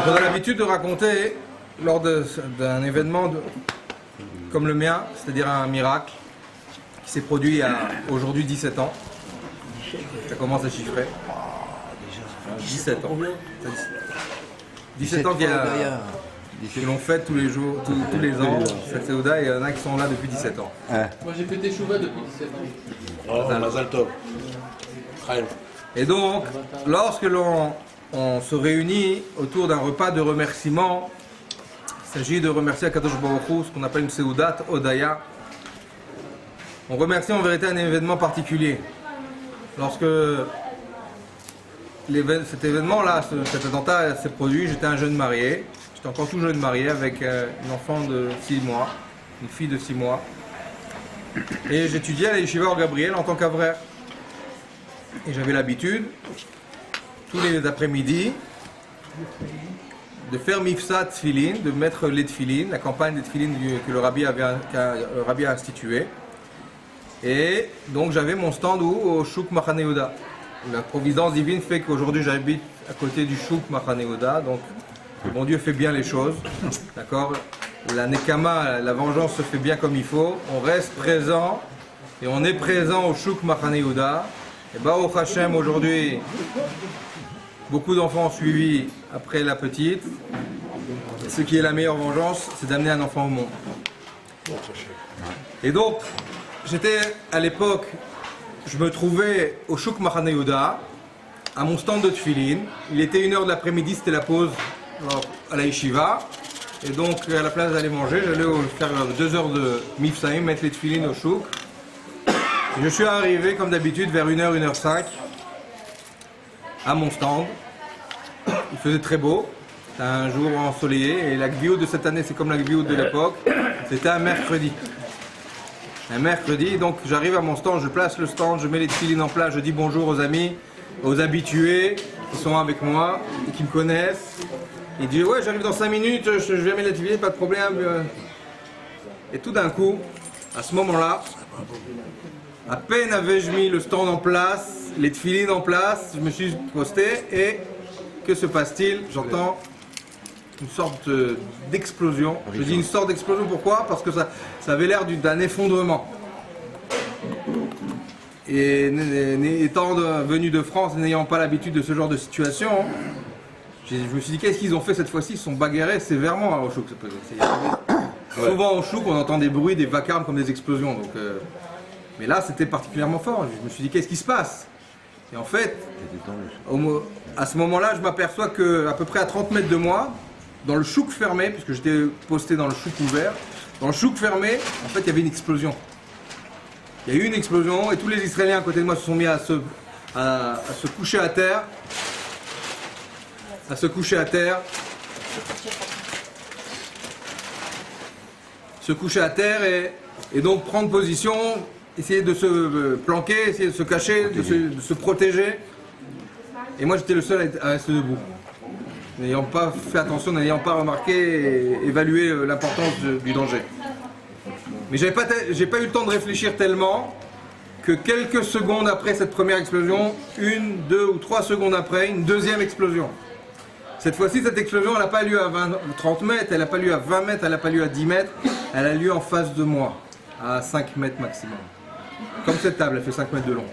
On a l'habitude de raconter lors d'un événement comme le mien, c'est-à-dire un miracle qui s'est produit il y a aujourd'hui 17 ans. Ça commence à chiffrer. 17 ans. 17 ans qui l'ont fait tous les jours, tous les ans, cette Séouda, et il y en a qui sont là depuis 17 ans. Moi j'ai fait Teshuvah depuis 17 ans. Oh, Mazal Tov. Et donc, lorsque on se réunit autour d'un repas de remerciement, il s'agit de remercier Akadosh Baruch Hu, ce qu'on appelle une Séoudat Odaya. On remercie en vérité un événement particulier. Lorsque cet événement-là, cet attentat s'est produit, j'étais un jeune marié. J'étais encore tout jeune marié avec une enfant de 6 mois, une fille de 6 mois. Et j'étudiais à la Yeshiva Or Gabriel en tant qu'avraire. Et j'avais l'habitude, tous les après-midi, de faire Mifsa Tfilin, de mettre les Tfilin, la campagne des Tfilin que le Rabbi a instituée. Et donc j'avais mon stand au Chouk Machane Yehuda. La providence divine fait qu'aujourd'hui j'habite à côté du Chouk Machane Yehuda, donc mon Dieu fait bien les choses, d'accord. La Nekama, la vengeance se fait bien comme il faut, on reste présent et on est présent au Chouk Machane Yehuda. Et Baruch Hashem, aujourd'hui, beaucoup d'enfants ont suivi après la petite. Et ce qui est la meilleure vengeance, c'est d'amener un enfant au monde. Et donc, j'étais à l'époque, je me trouvais au Chouk Machane Yehuda, à mon stand de Tfilin. Il était 1h de l'après-midi, c'était la pause à la Yeshiva. Et donc, à la place d'aller manger, j'allais faire 2 heures de Mifsaïm, mettre les Tfilin au Chouk. Je suis arrivé comme d'habitude vers 1h, 1h05 à mon stand. Il faisait très beau, c'était un jour ensoleillé et la Gviout de cette année c'est comme la Gviout de l'époque, c'était un mercredi. Un mercredi, donc j'arrive à mon stand, je place le stand, je mets les tefilines en place, je dis bonjour aux amis, aux habitués qui sont avec moi et qui me connaissent. Il dit ouais j'arrive dans 5 minutes, je viens mettre les tefilines, pas de problème. Et tout d'un coup, à ce moment-là, à peine avais-je mis le stand en place, les tefilines en place, je me suis posté et que se passe-t-il? J'entends une sorte d'explosion. Je dis une sorte d'explosion, pourquoi? Parce que ça avait l'air d'un effondrement. Et étant venu de France, n'ayant pas l'habitude de ce genre de situation, je me suis dit qu'est-ce qu'ils ont fait cette fois-ci? Ils se sont bagarrés sévèrement au Chouk. Souvent au Chouk, on entend des bruits, des vacarmes comme des explosions. Donc, mais là, c'était particulièrement fort. Je me suis dit, qu'est-ce qui se passe? Et en fait, à ce moment-là, je m'aperçois qu'à peu près à 30 mètres de moi, dans le chouk fermé, puisque j'étais posté dans le chouk ouvert, dans le chouk fermé, en fait, il y avait une explosion. Il y a eu une explosion et tous les Israéliens à côté de moi se sont mis à se coucher à terre. À se coucher à terre. Se coucher à terre et donc prendre position, essayer de se planquer, essayer de se cacher, de se protéger. Et moi j'étais le seul à rester debout. N'ayant pas fait attention, n'ayant pas remarqué et évalué l'importance du danger. Mais j'ai pas eu le temps de réfléchir tellement que quelques secondes après cette première explosion, 1, 2 ou 3 secondes après, une deuxième explosion. Cette fois-ci, cette explosion, elle n'a pas lieu à 30 mètres, elle n'a pas lieu à 20 mètres, elle n'a pas lieu à 10 mètres, elle a lieu en face de moi, à 5 mètres maximum. Comme cette table, elle fait 5 mètres de long.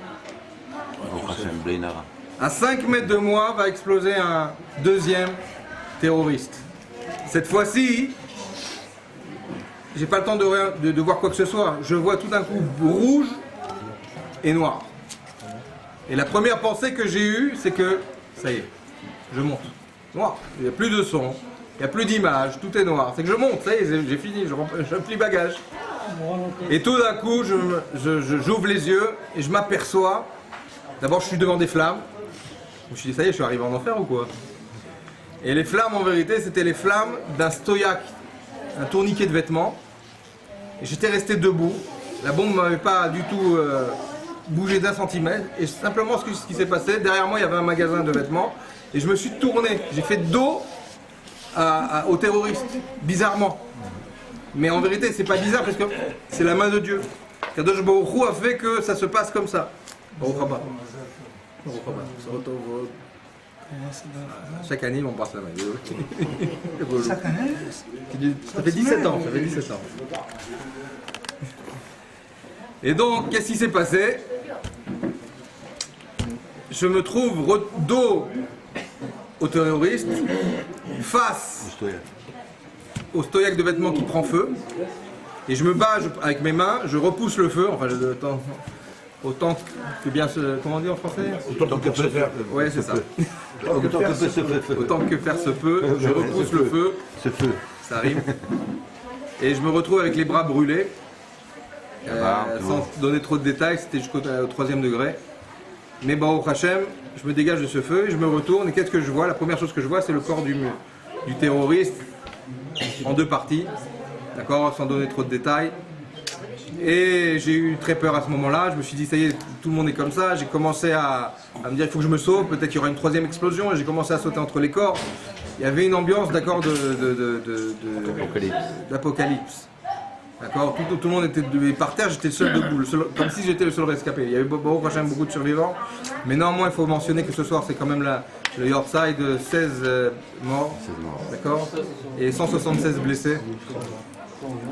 À 5 mètres de moi va exploser un deuxième terroriste. Cette fois-ci, j'ai pas le temps de voir quoi que ce soit. Je vois tout d'un coup rouge et noir. Et la première pensée que j'ai eue, c'est que ça y est, je monte. Noir, il n'y a plus de son, il n'y a plus d'image, tout est noir. C'est que je monte, ça y est, j'ai fini, je plie bagage. Et tout d'un coup, j'ouvre les yeux et je m'aperçois. D'abord, je suis devant des flammes. Je me suis dit, ça y est, je suis arrivé en enfer ou quoi? Et les flammes, en vérité, c'était les flammes d'un stoyak, un tourniquet de vêtements. Et j'étais resté debout. La bombe ne m'avait pas du tout bougé d'1 centimètre. Et simplement, ce qui s'est passé, derrière moi, il y avait un magasin de vêtements. Et je me suis tourné. J'ai fait dos aux terroristes, bizarrement. Mais en vérité, c'est pas bizarre parce que c'est la main de Dieu. Kadosh Baruch Hu a fait que ça se passe comme ça. Baruch haba. Baruch haba. Chaque année, il m'embrasse la main. Chaque année, Ça fait 17 ans, ça fait 17 ans. Et donc, qu'est-ce qui s'est passé? Je me trouve dos aux terroristes, face au stoyac de vêtements qui prend feu, et je me bats avec mes mains, je repousse le feu, enfin autant que bien se... Comment on dit en français? Autant que peut faire. Ouais, c'est ça. Autant que Autant que faire se peut, je repousse le feu, ce feu. ça rime, et je me retrouve avec les bras brûlés, sans donner trop de détails, c'était jusqu'au 3e degré. Mais Baruch Hashem, je me dégage de ce feu, et je me retourne, et qu'est-ce que je vois? La première chose que je vois, c'est le corps du terroriste en 2 parties, d'accord, sans donner trop de détails. Et j'ai eu très peur à ce moment-là, je me suis dit ça y est, tout le monde est comme ça, j'ai commencé à me dire il faut que je me sauve, peut-être qu'il y aura une 3e explosion, et j'ai commencé à sauter entre les corps. Il y avait une ambiance, d'accord, d'apocalypse. D'accord, tout le monde était par terre, j'étais le seul debout, comme si j'étais le seul rescapé. Il y avait beaucoup de survivants, mais néanmoins il faut mentionner que ce soir c'est quand même le Yorkside, 16 morts, d'accord, et 176 blessés.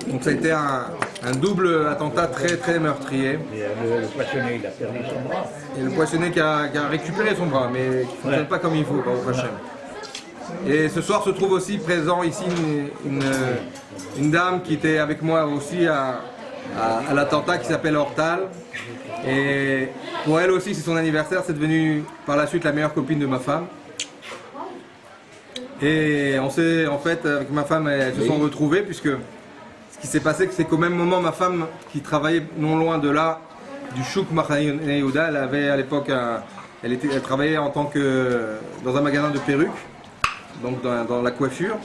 Donc ça a été un double attentat très très meurtrier. Et le poissonnier, il a perdu son bras. Et le poissonnier qui a récupéré son bras, mais qui ne fonctionne pas comme il faut, Baruch Hashem. Et ce soir se trouve aussi présent ici une dame qui était avec moi aussi à l'attentat, qui s'appelle Hortal. Et pour elle aussi c'est son anniversaire, c'est devenu par la suite la meilleure copine de ma femme. Et on s'est, en fait, avec ma femme, elles se sont retrouvées, puisque ce qui s'est passé, c'est qu'au même moment, ma femme, qui travaillait non loin de là, du Chouk Machane Yehuda, elle avait à l'époque, elle travaillait en tant que dans un magasin de perruques, donc dans la coiffure.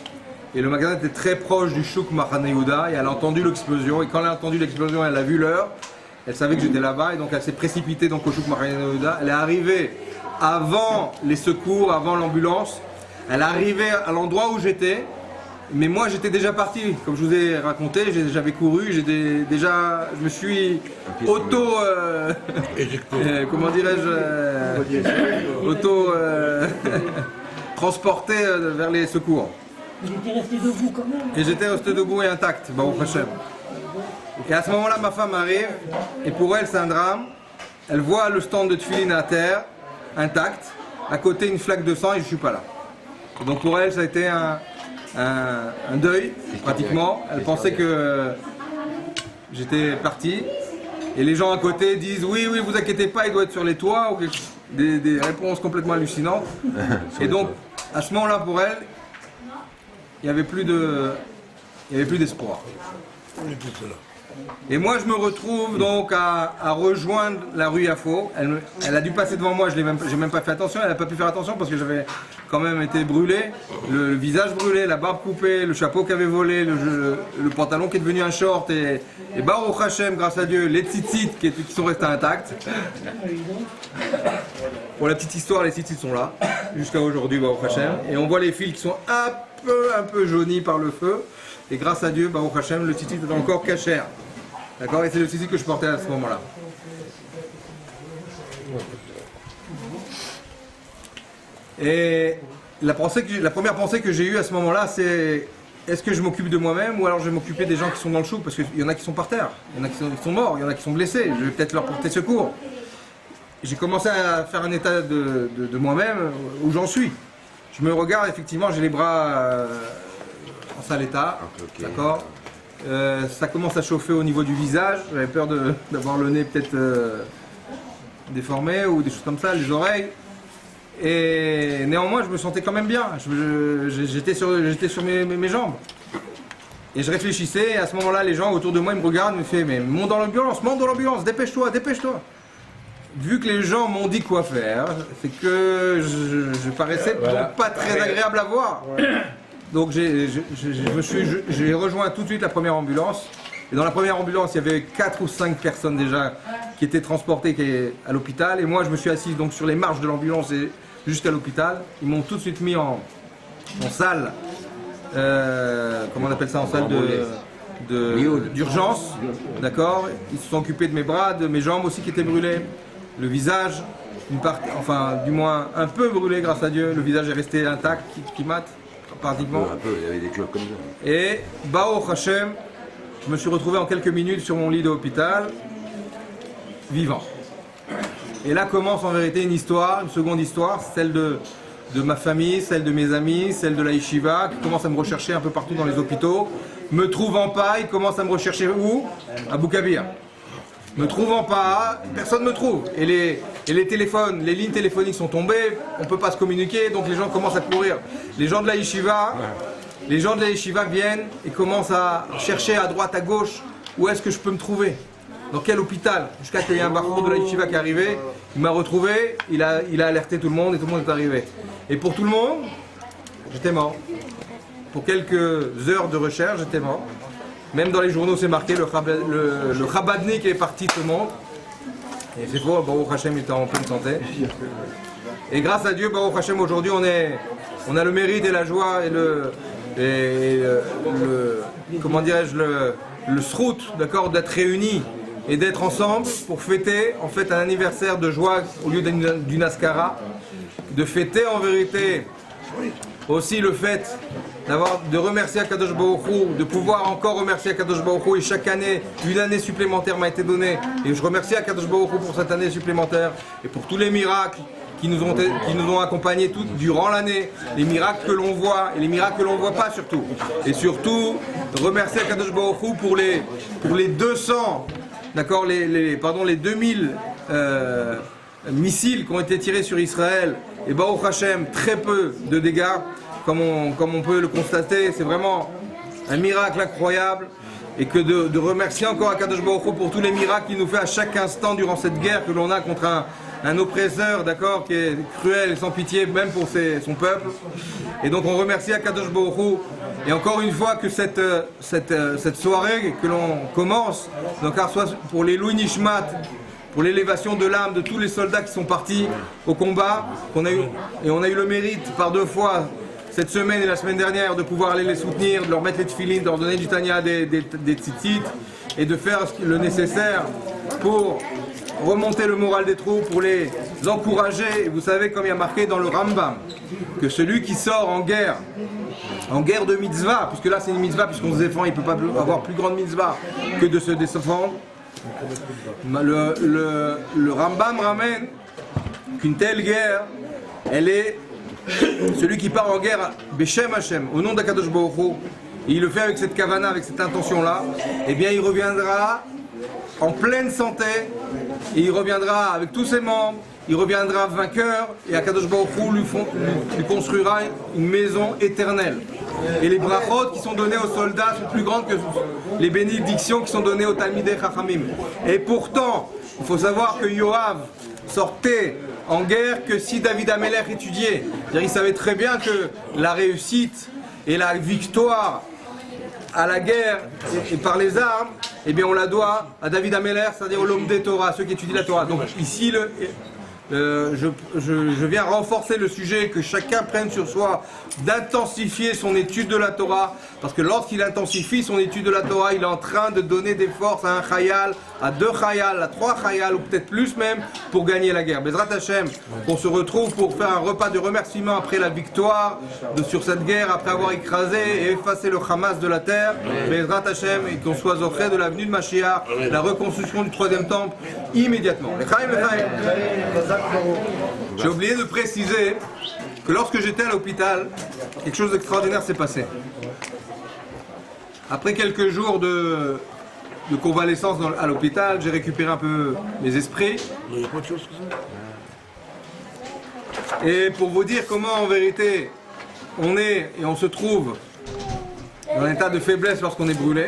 Et le magasin était très proche du Chouk Machane Yehuda, et elle a entendu l'explosion. Et quand elle a entendu l'explosion, elle a vu l'heure. Elle savait que j'étais là-bas, et donc elle s'est précipitée donc au Chouk Machane Yehuda. Elle est arrivée avant les secours, avant l'ambulance. Elle est arrivée à l'endroit où j'étais. Mais moi j'étais déjà parti, comme je vous ai raconté, j'avais couru, je me suis comment dirais-je, transporté vers les secours. Il était resté debout quand même. Et j'étais resté debout et intact, Baruch Hashem. Et à ce moment-là, ma femme arrive, et pour elle c'est un drame. Elle voit le stand de Tfilin à terre, intact, à côté une flaque de sang, et je suis pas là. Donc pour elle ça a été un deuil, pratiquement. Elle pensait que j'étais parti. Et les gens à côté disent oui, vous inquiétez pas, il doit être sur les toits, ou des réponses complètement hallucinantes. Et donc, à ce moment-là, pour elle, il n'y avait plus d'espoir. Et moi, je me retrouve donc à rejoindre la rue Yafo. Elle a dû passer devant moi, j'ai même pas fait attention. Elle n'a pas pu faire attention parce que j'avais quand même été brûlé, le visage brûlé, la barbe coupée, le chapeau qui avait volé, le pantalon qui est devenu un short. Et Baruch Hashem, grâce à Dieu, les tzitzit qui sont restés intacts. Pour la petite histoire, les tzitzit sont là, jusqu'à aujourd'hui, Baruch Hashem. Et on voit les fils qui sont un peu jaunis par le feu. Et grâce à Dieu, Baruch Hashem, le tzitzit est encore cachère. D'accord, et c'est le tzitzit que je portais à ce moment-là. Et la première pensée que j'ai eue à ce moment-là, c'est est-ce que je m'occupe de moi-même ou alors je vais m'occuper des gens qui sont dans le chouk, parce qu'il y en a qui sont par terre, il y en a qui sont morts, il y en a qui sont blessés, je vais peut-être leur porter secours. J'ai commencé à faire un état de moi-même où j'en suis. Je me regarde, effectivement, j'ai les bras en sale état, d'accord. Ça commence à chauffer au niveau du visage, j'avais peur d'avoir le nez peut-être déformé ou des choses comme ça, les oreilles. Et néanmoins je me sentais quand même bien, j'étais sur mes jambes. Et je réfléchissais, et à ce moment-là les gens autour de moi ils me regardent, ils me font mais monte dans l'ambulance, dépêche-toi. Vu que les gens m'ont dit quoi faire, c'est que je paraissais pas très agréable à voir. Donc j'ai rejoint tout de suite la première ambulance. Et dans la première ambulance, il y avait 4 ou 5 personnes déjà qui étaient transportées à l'hôpital. Et moi, je me suis assis donc sur les marches de l'ambulance jusqu'à l'hôpital. Ils m'ont tout de suite mis en salle, comment on appelle ça, en salle d'urgence. D'accord. Ils se sont occupés de mes bras, de mes jambes aussi qui étaient brûlées. Le visage, enfin du moins un peu brûlé grâce à Dieu. Le visage est resté intact, qui mate, pratiquement. Un peu, il y avait des clopes comme ça. Et Baruch Hashem, je me suis retrouvé en quelques minutes sur mon lit d'hôpital, vivant. Et là commence en vérité une histoire, une seconde histoire, celle de ma famille, celle de mes amis, celle de la yeshiva, qui commence à me rechercher un peu partout dans les hôpitaux. Me trouvant pas, ils commencent à me rechercher où? À Boukabir. Me trouvant pas, personne ne me trouve. Et les téléphones, les lignes téléphoniques sont tombées, on ne peut pas se communiquer, donc les gens commencent à courir. Les gens de la yeshiva viennent et commencent à chercher à droite, à gauche, où est-ce que je peux me trouver? Dans quel hôpital? Jusqu'à qu'il y ait un barreau de la yeshiva qui est arrivé, il m'a retrouvé, il a alerté tout le monde et tout le monde est arrivé. Et pour tout le monde, j'étais mort. Pour quelques heures de recherche, j'étais mort. Même dans les journaux, c'est marqué, le Chabadnik est parti de ce monde. Et c'est faux, Baruch Hashem était en pleine santé. Et grâce à Dieu, Baruch Hashem, aujourd'hui, on a le mérite et la joie et comment dirais-je, le srout, d'accord, d'être réunis et d'être ensemble pour fêter, en fait, un anniversaire de joie au lieu d'une askara. De fêter, en vérité, aussi le fait de remercier Akadosh Baruch Hu, de pouvoir encore remercier Akadosh Baruch Hu, et chaque année, une année supplémentaire m'a été donnée, et je remercie Akadosh Baruch Hu pour cette année supplémentaire, et pour tous les miracles qui nous ont accompagnés durant l'année, les miracles que l'on voit, et les miracles que l'on ne voit pas surtout. Et surtout, remercier Akadosh Baruch Hu pour les 200, d'accord, les 2000 missiles qui ont été tirés sur Israël, et Baruch Hashem, très peu de dégâts. Comme on peut le constater, c'est vraiment un miracle incroyable. Et que de remercier encore Akadosh Baruch Hu pour tous les miracles qu'il nous fait à chaque instant durant cette guerre que l'on a contre un oppresseur, d'accord, qui est cruel et sans pitié, même pour son peuple. Et donc on remercie Akadosh Baruch Hu. Et encore une fois que cette soirée que l'on commence, donc soit pour les Louis Nishmat, pour l'élévation de l'âme de tous les soldats qui sont partis au combat, on a eu le mérite par 2 fois, cette semaine et la semaine dernière, de pouvoir aller les soutenir, de leur mettre les tefilines, de leur donner du tanya, des tzitzit, et de faire le nécessaire pour remonter le moral des troupes, pour les encourager. Et vous savez, comme il y a marqué dans le Rambam, que celui qui sort en guerre de mitzvah, puisque là c'est une mitzvah, puisqu'on se défend, il ne peut pas avoir plus grande mitzvah que de se défendre. Le Rambam ramène qu'une telle guerre, elle est celui qui part en guerre Beshem Hashem, au nom d'Akadosh Baruch Hu, et il le fait avec cette kavana, avec cette intention-là, eh bien il reviendra en pleine santé, et il reviendra avec tous ses membres, il reviendra vainqueur, et Akadosh Baruch Hu lui construira une maison éternelle. Et les brachot qui sont données aux soldats sont plus grandes que les bénédictions qui sont données aux Talmidei Chachamim. Et pourtant, il faut savoir que Yoav sortait en guerre que si David Amelech étudiait. C'est-à-dire, il savait très bien que la réussite et la victoire à la guerre et par les armes, eh bien on la doit à David Amelech, c'est-à-dire au l'homme des Torah, ceux qui étudient la Torah. Donc ici, je viens renforcer le sujet, que chacun prenne sur soi d'intensifier son étude de la Torah, parce que lorsqu'il intensifie son étude de la Torah, il est en train de donner des forces à un chayal, à 2 chayal, à 3 chayal, ou peut-être plus même, pour gagner la guerre. Bezrat Hashem, on se retrouve pour faire un repas de remerciement après la victoire sur cette guerre, après avoir écrasé et effacé le Hamas de la terre. Bezrat Hashem, et qu'on soit auprès de la venue de Mashiach, la reconstruction du 3e temple, immédiatement. L'Echaim, l'Echaim. J'ai oublié de préciser que lorsque j'étais à l'hôpital, quelque chose d'extraordinaire s'est passé. Après quelques jours de convalescence à l'hôpital, j'ai récupéré un peu mes esprits. Et pour vous dire comment en vérité on est et on se trouve dans un état de faiblesse lorsqu'on est brûlé,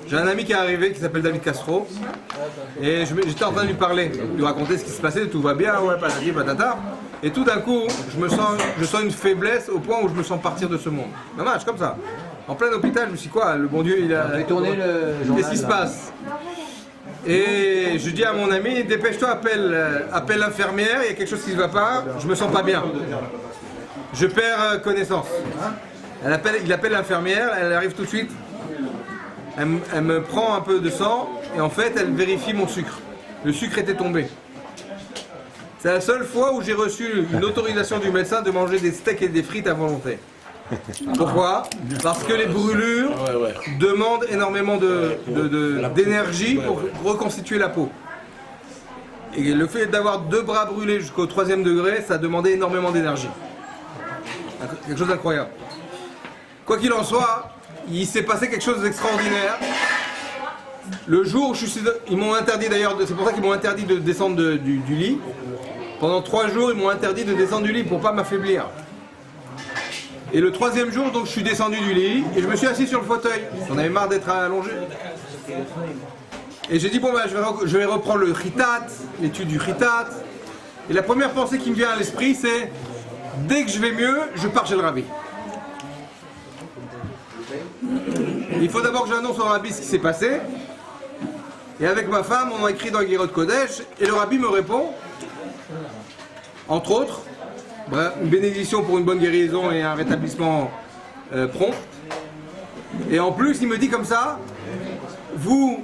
j'ai un ami qui est arrivé qui s'appelle David Castro, et j'étais en train de lui parler, lui raconter ce qui se passait, tout va bien, ouais, patati patata, et tout d'un coup, je sens une faiblesse au point où je me sens partir de ce monde. Dommage, comme ça. En plein hôpital, je me suis dit quoi, le bon Dieu, il a tourné le journal. Qu'est-ce qui se passe? Et je dis à mon ami, dépêche-toi, appelle l'infirmière, il y a quelque chose qui ne va pas, je me sens pas bien. Je perds connaissance. Il appelle l'infirmière, elle arrive tout de suite. Elle me prend un peu de sang et en fait elle vérifie mon sucre. Le sucre était tombé. C'est la seule fois où j'ai reçu une autorisation du médecin de manger des steaks et des frites à volonté. Pourquoi? Parce que les brûlures demandent énormément d'énergie pour reconstituer la peau. Et le fait d'avoir 2 bras brûlés jusqu'au 3e degré, ça demandait énormément d'énergie. Quelque chose d'incroyable. Quoi qu'il en soit, il s'est passé quelque chose d'extraordinaire. Le jour où ils m'ont interdit d'ailleurs, c'est pour ça qu'ils m'ont interdit de descendre du lit. Pendant 3 jours, ils m'ont interdit de descendre du lit pour pas m'affaiblir. Et le 3e jour, donc je suis descendu du lit et je me suis assis sur le fauteuil. J'en avais marre d'être allongé. Et j'ai dit bon ben je vais reprendre le Chitat, l'étude du Chitat. Et la première pensée qui me vient à l'esprit c'est dès que je vais mieux, je pars chez le rabbi. Il faut d'abord que j'annonce au rabbi ce qui s'est passé. Et avec ma femme, on a écrit dans Guérot Kodesh et le rabbi me répond, entre autres, une bénédiction pour une bonne guérison et un rétablissement prompt. Et en plus, il me dit comme ça, vous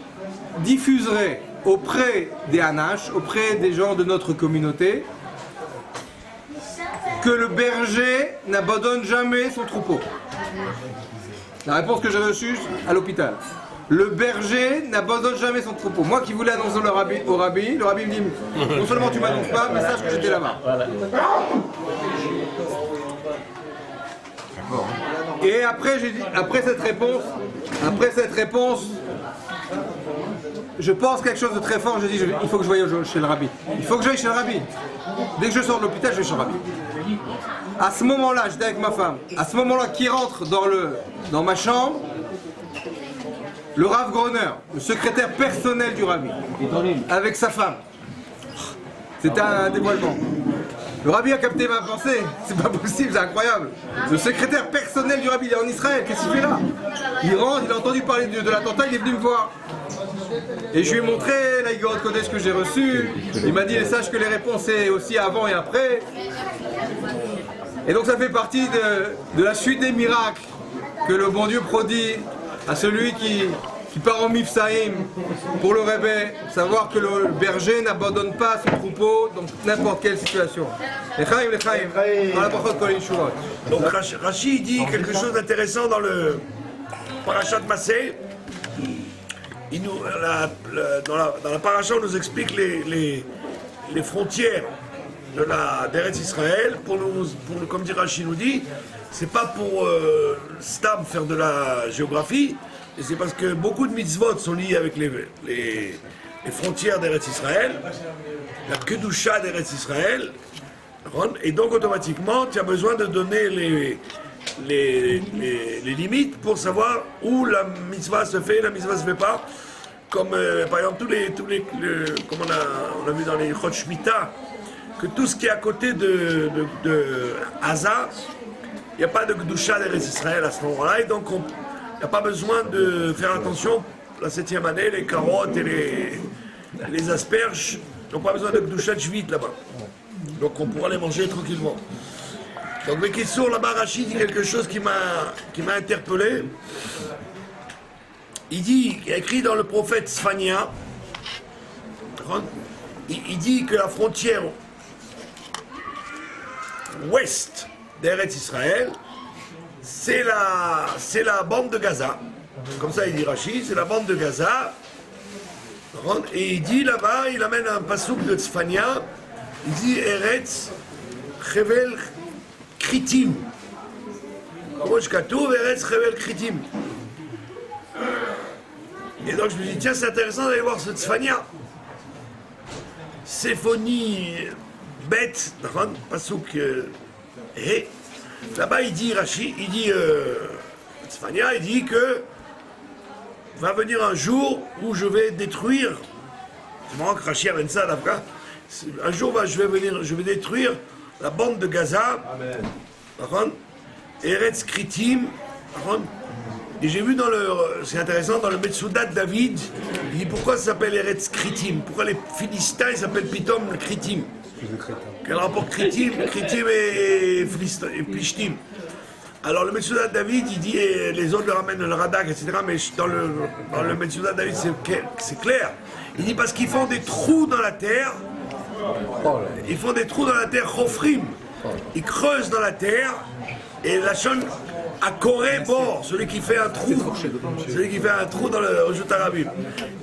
diffuserez auprès des Hanash, auprès des gens de notre communauté, que le berger n'abandonne jamais son troupeau. La réponse que j'ai reçue à l'hôpital. Le berger n'abandonne jamais son troupeau. Moi qui voulais annoncer au rabbi, le rabbi me dit non seulement tu m'annonces pas, mais sache que j'étais là-bas. Et après cette réponse, je pense quelque chose de très fort. Je dis il faut que je voie chez le rabbi. Il faut que j'aille chez le rabbi. Dès que je sors de l'hôpital, je vais chez le rabbi. À ce moment-là, j'étais avec ma femme. À ce moment-là, qui rentre dans ma chambre, le Rav Groner, le secrétaire personnel du rabbi, avec sa femme. C'était un dévoilement. Le rabbi a capté ma pensée. C'est pas possible, c'est incroyable. Le secrétaire personnel du rabbi, il est en Israël. Qu'est-ce qu'il fait là? Il rentre, il a entendu parler de l'attentat, il est venu me voir. Et je lui ai montré la Guérot Kodesh que j'ai reçue. Il m'a dit, sache que les réponses, c'est aussi avant et après. Et donc ça fait partie de la suite des miracles que le bon Dieu prodigue à celui qui part en Mifsaïm pour le Rebbe, savoir que le berger n'abandonne pas son troupeau dans n'importe quelle situation. L'chaim, dans la parole de Kol Yeshuvot. Donc Rashi dit quelque chose d'intéressant dans le Parashat Massé. Dans la paracha, on nous explique les frontières d'Eretz Israël. Comme dit Rashi nous dit, c'est pas pour Stam faire de la géographie, et c'est parce que beaucoup de mitzvot sont liés avec les frontières d'Eretz Israël, la Kedusha d'Eretz Israël, et donc automatiquement tu as besoin de donner les limites pour savoir où la mitzvah se fait, la mitzvah se fait pas. Comme par exemple comme on a vu dans les Chot Shmita, que tout ce qui est à côté de Haza, il n'y a pas de Kedusha d'Eretz Israël à ce moment-là, et donc il n'y a pas besoin de faire attention. La 7e année, les carottes et les asperges n'ont pas besoin de Kedusha de Shvit là-bas. Donc on pourra les manger tranquillement. Donc le Kitsour, là-bas, Rachid dit quelque chose qui m'a interpellé. Il a écrit dans le prophète Sphania, il dit que la frontière ouest d'Eretz Israël, c'est la bande de Gaza. Comme ça il dit Rachid, c'est la bande de Gaza. Et il dit là-bas, il amène un passouk de Sphania, il dit Eretz Chevel Kritim. Rosh Katuv, Eretz Chevel Kritim. Et donc je me dis, tiens, c'est intéressant d'aller voir ce Tzfania. Symphonie bête, Passouk. Là-bas, il dit, Rashi, il dit, Tzfania, il dit que va venir un jour où je vais détruire. C'est marrant que Rashi amène ça, là-bas. Un jour, je vais détruire la bande de Gaza. Amen. Eretz Kritim. Et j'ai vu c'est intéressant, dans le Metsudat de David, il dit pourquoi ça s'appelle Eretz Kritim? Pourquoi les Philistins ils s'appellent Pitom Kritim? Quel rapport Kritim et Plishtim? Alors le Metsudat de David, il dit, et les autres le ramènent le Radak, etc. Mais dans le Metsudat de David, c'est clair. Il dit parce qu'ils font des trous dans la terre Ils font des trous dans la terre, chofrim. Ils creusent dans la terre et la chaîne à Corée bord, celui qui fait un trou, dans le Jout Arabim.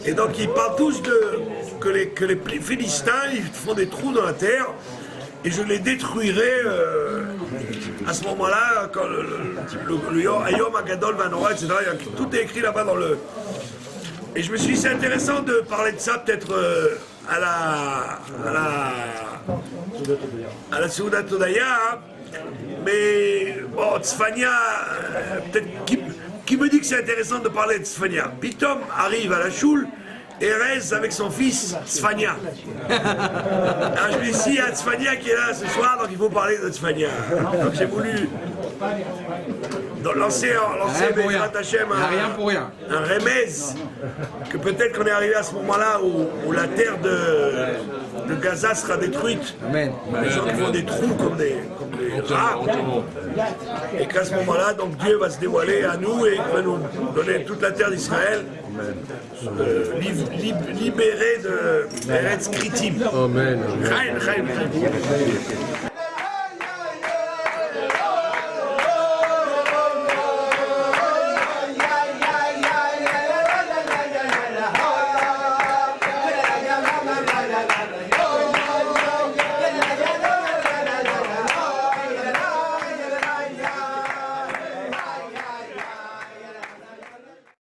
Et donc ils parlent tous que les Philistins ils font des trous dans la terre et je les détruirai à ce moment-là quand le Ayom Agadol Vanora, etc. Tout est écrit là-bas dans le. Et je me suis dit c'est intéressant de parler de ça peut-être à la Seudat Hodaya, hein. Mais bon, Tzfania, peut-être qui me dit que c'est intéressant de parler de Tzfania. Pitom arrive à la choule et reste avec son fils Tzfania. Alors je me dis, si il y a Tzfania qui est là ce soir, donc il faut parler de Tzfania. Donc j'ai voulu lancer rien pour rien. un remez, que peut-être qu'on est arrivé à ce moment-là où la terre de Gaza sera détruite. Amen. Les gens qui font des trous comme des rats. Et qu'à ce moment-là, donc Dieu va se dévoiler à nous et va nous donner toute la terre d'Israël, libérée de Eretz Kritim. Amen. Chaim, Chaim.